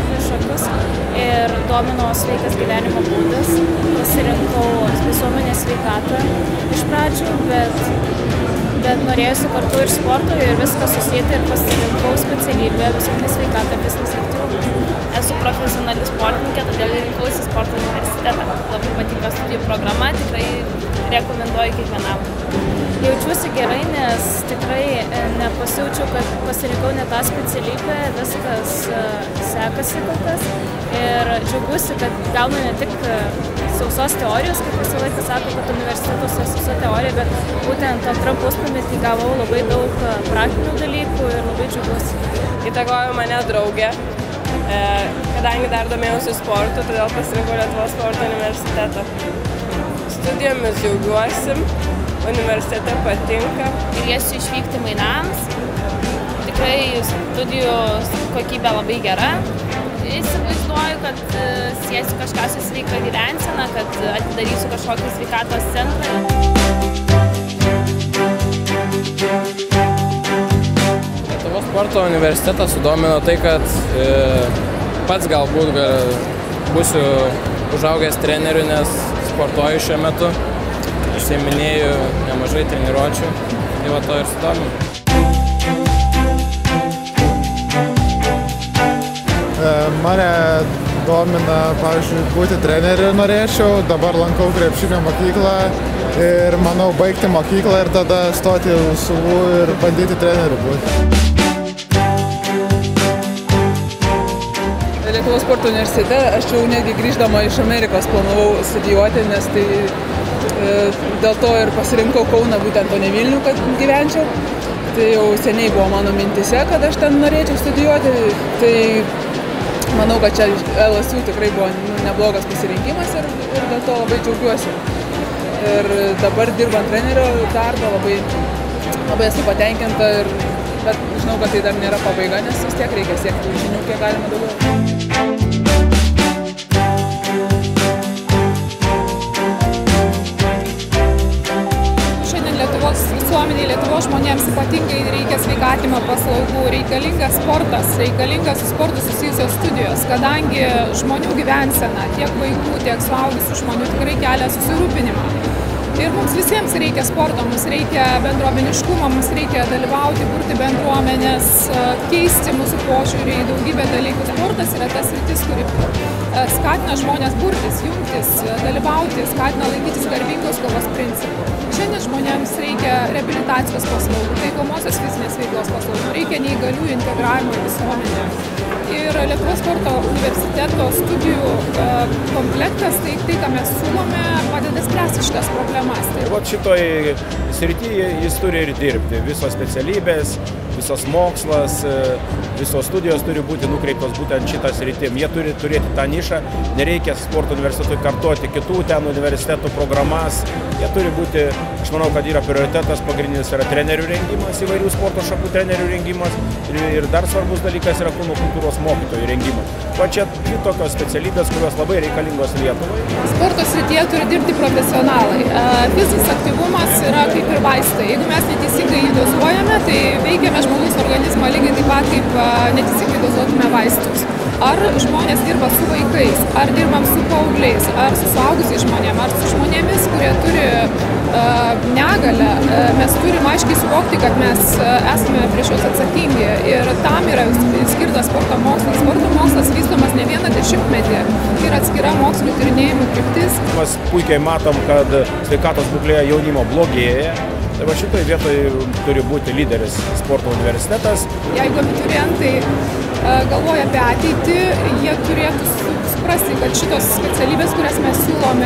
studijų šakas ir domino sveikas gyvenimo būdas. Pasirinkau visuomenės sveikatą iš pradžių, bet norėjusi kartu ir sporto ir viską susijęti ir pasirinkau specialybę visuomenės sveikatą fizikos aktyvumą. Esu profesionali sportininkė, todėl rinkausi sporto universitetą. Labai patinka studijų programa, tikrai rekomenduoju kiekvienam. Jaučiuosi gerai, nes tikrai nepasijaučiau, kad pasirinkau ne tą specialybę, viskas sekasi kol kas. Ir džiaugiuosi, kad gaunu ne tik sausos teorijos, kaip visą laiką sako, kad universitetuose sausa teorija, bet būtent antram pusmetį gavau labai daug praktinių dalykų ir labai džiaugiuosi. Įtakojo mane draugė, kadangi dar domėjausi sportu, todėl pasirinkau Lietuvos sporto universitetą. Studijomis džiaugiuosi, universitete patinka. Galėsiu išvykti mainams, tikrai studijų kokybė labai gera. Įsivaizduoju, kad siesiu kažką su sveika gyvensena, kad atidarysiu kažkokį sveikatos centrą. Lietuvos sporto universitetą sudomino tai, kad pats galbūt būsiu užaugęs treneriu, nes sportuoju šiuo metu, užsiiminėju nemažai treniruočių, tai va to ir sudomino. Mane domina, pavyzdžiui, būti treneriu norėčiau, dabar lankau krepšinio mokyklą ir manau baigti mokyklą ir tada stoti į USU ir bandyti treneriu būti. Lietuvos sporto universitete aš jau netgi grįždama iš Amerikos planavau studijuoti, nes tai dėl to ir pasirinkau Kauną, būtent o ne Vilnių, kad gyvenčiau. Tai jau seniai buvo mano mintise, kad aš ten norėčiau studijuoti. Tai manau, kad čia LSU tikrai buvo neblogas pasirinkimas ir dėl to labai džiaugiuosi. Ir dabar dirbant trenerio darbą labai esu patenkinta, bet žinau, kad tai dar nėra pabaiga, nes vis tiek reikia siekti žinių, kiek galima daugiau. Visuomeniai, Lietuvos žmonėms ypatingai reikia sveikatinimo paslaugų, reikalingas sportas, reikalingas su sportu susijusios studijos, kadangi žmonių gyvensena, tiek vaikų, tiek suaugusių žmonių tikrai kelia susirūpinimą. Ir mums visiems reikia sporto, mums reikia bendruomeniškumo, mums reikia dalyvauti, kurti bendruomenės, keisti mūsų požiūrį į daugybę dalykų. Sportas yra tas sritis, kuri skatina žmonės burtis, jungtis, dalyvauti, skatina laikytis garbingos kovos principų. Šiandien žmonėms reikia reabilitacijos paslaugų, taikomosios fizinės veiklos paslaugų, reikia neįgaliųjų integravimo į visuomenę. Ir Lietuvos sporto universiteto studijų komplektas, tai ką mes siūlome, padeda spręsti šitas problemas. Vat šitoj srityje jis turi ir dirbti. Visos specialybės, visas mokslas, visos studijos turi būti nukreiptos būtent šitą sritim. Jie turi turėti tą nišą, nereikia sporto universitetui kartoti kitų ten universitetų programas. Jie turi būti, aš manau, kad yra prioritetas, pagrindinis yra trenerių rengimas, įvairių sporto šakų trenerių rengimas ir dar svarbus dalykas yra kūno kultūros mokytojų rengimas. Va čia tokios specialybės, kurios labai reikalingos Lietuvai. Sporto srityje turi dirbti profesionalai. Fizinis aktyvumas yra kaip ir vaistai. Jeigu mes neteisingai jį dozuojame, tai veikiame žmogaus organizmą lygiai taip pat, kaip neteisingai dozuotume vaistus. Ar žmonės dirba su vaikais, ar dirbam su paaugliais, ar su suaugusiais žmonėmis, ar su žmonėmis, kurie turi negalią, mes turim aiškiai suvokti, kad mes esame prieš juos atsakingi ir tam yra skirtas sporto mokslas. Sporto mokslas vystomas ne vieną dešimtmetį ir atskira mokslinio tyrinėjimų kryptis. Mes puikiai matom, kad sveikatos būklė jaunimo blogėja. Tai va šitoj vietoje turi būti lyderis sporto universitetas. Jeigu abiturientai galvoja apie ateitį, jie turėtų suprasti, kad šitos specialybės, kurias mes siūlome,